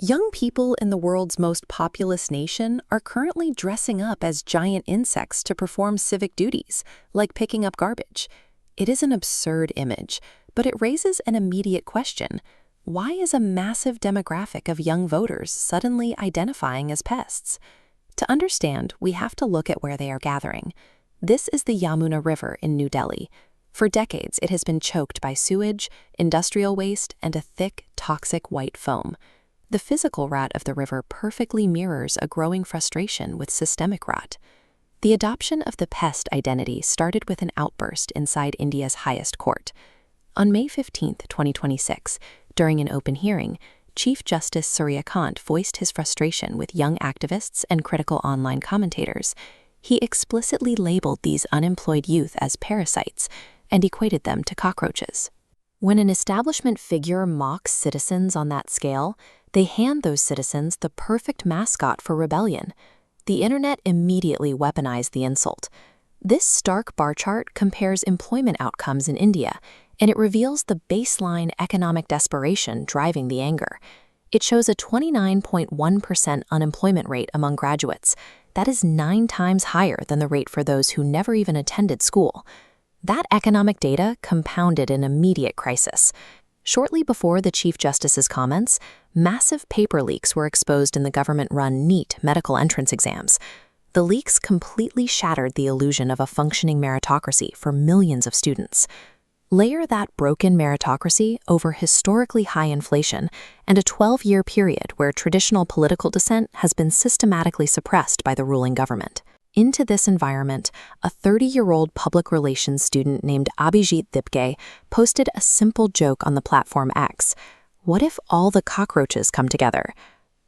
Young people in the world's most populous nation are currently dressing up as giant insects to perform civic duties, like picking up garbage. It is an absurd image, but it raises an immediate question. Why is a massive demographic of young voters suddenly identifying as pests? To understand, we have to look at where they are gathering. This is the Yamuna River in New Delhi. For decades, it has been choked by sewage, industrial waste, and a thick, toxic white foam. The physical rot of the river perfectly mirrors a growing frustration with systemic rot. The adoption of the pest identity started with an outburst inside India's highest court. On May 15, 2026, during an open hearing, Chief Justice Surya Kant voiced his frustration with young activists and critical online commentators. He explicitly labeled these unemployed youth as parasites and equated them to cockroaches. When an establishment figure mocks citizens on that scale, they hand those citizens the perfect mascot for rebellion. The internet immediately weaponized the insult. This stark bar chart compares employment outcomes in India, and it reveals the baseline economic desperation driving the anger. It shows a 29.1% unemployment rate among graduates. That is 9 times higher than the rate for those who never even attended school. That economic data compounded an immediate crisis. Shortly before the Chief Justice's comments, massive paper leaks were exposed in the government-run NEET medical entrance exams. The leaks completely shattered the illusion of a functioning meritocracy for millions of students. Layer that broken meritocracy over historically high inflation and a 12-year period where traditional political dissent has been systematically suppressed by the ruling government. Into this environment, a 30-year-old public relations student named Abhijeet Dipke posted a simple joke on the platform X. What if all the cockroaches come together?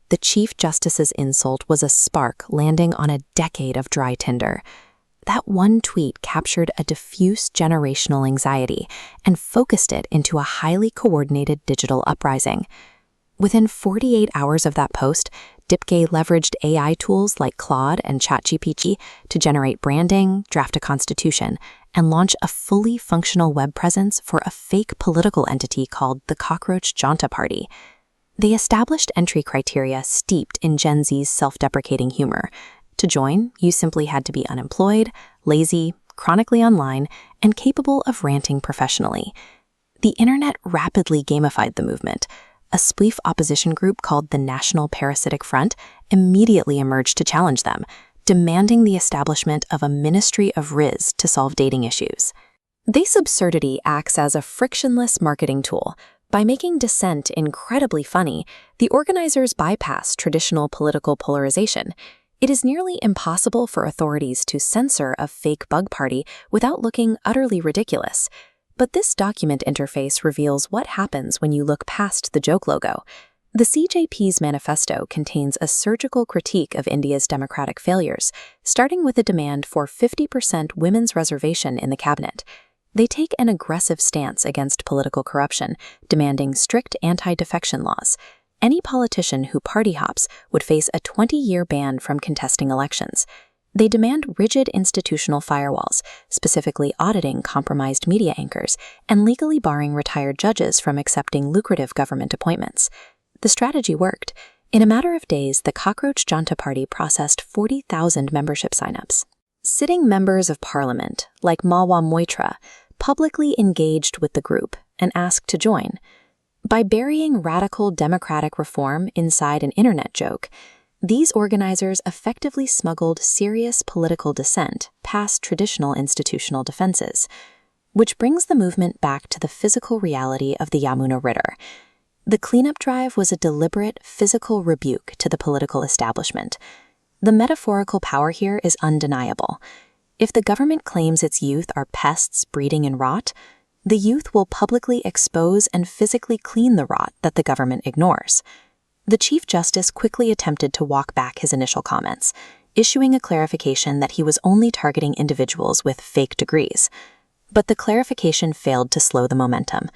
The Chief Justice's insult was a spark landing on a decade of dry tinder. That one tweet captured a diffuse generational anxiety and focused it into a highly coordinated digital uprising. Within 48 hours of that post, Dipke leveraged AI tools like Claude and ChatGPT to generate branding, draft a constitution, and launch a fully functional web presence for a fake political entity called the Cockroach Janta Party. They established entry criteria steeped in Gen Z's self-deprecating humor. To join, you simply had to be unemployed, lazy, chronically online, and capable of ranting professionally. The internet rapidly gamified the movement. A spleef opposition group called the National Parasitic Front immediately emerged to challenge them, demanding the establishment of a Ministry of Riz to solve dating issues. This absurdity acts as a frictionless marketing tool. By making dissent incredibly funny, the organizers bypass traditional political polarization. It is nearly impossible for authorities to censor a fake bug party without looking utterly ridiculous. But this document interface reveals what happens when you look past the joke logo. The CJP's manifesto contains a surgical critique of India's democratic failures, starting with a demand for 50% women's reservation in the cabinet. They take an aggressive stance against political corruption, demanding strict anti-defection laws. Any politician who party hops would face a 20-year ban from contesting elections. They demand rigid institutional firewalls, specifically auditing compromised media anchors and legally barring retired judges from accepting lucrative government appointments. The strategy worked. In a matter of days, the Cockroach Janta Party processed 40,000 membership signups. Sitting members of parliament, like Mawa Moitra, publicly engaged with the group and asked to join. By burying radical democratic reform inside an internet joke, these organizers effectively smuggled serious political dissent past traditional institutional defenses, which brings the movement back to the physical reality of the Yamuna River. The cleanup drive was a deliberate physical rebuke to the political establishment. The metaphorical power here is undeniable. If the government claims its youth are pests breeding in rot, the youth will publicly expose and physically clean the rot that the government ignores. The Chief Justice quickly attempted to walk back his initial comments, issuing a clarification that he was only targeting individuals with fake degrees. But the clarification failed to slow the momentum.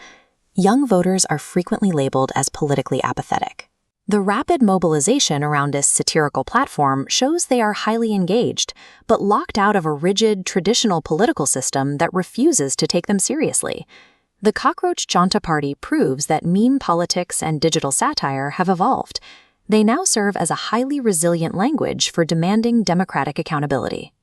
Young voters are frequently labeled as politically apathetic. The rapid mobilization around this satirical platform shows they are highly engaged, but locked out of a rigid, traditional political system that refuses to take them seriously. The Cockroach Janta Party proves that meme politics and digital satire have evolved. They now serve as a highly resilient language for demanding democratic accountability.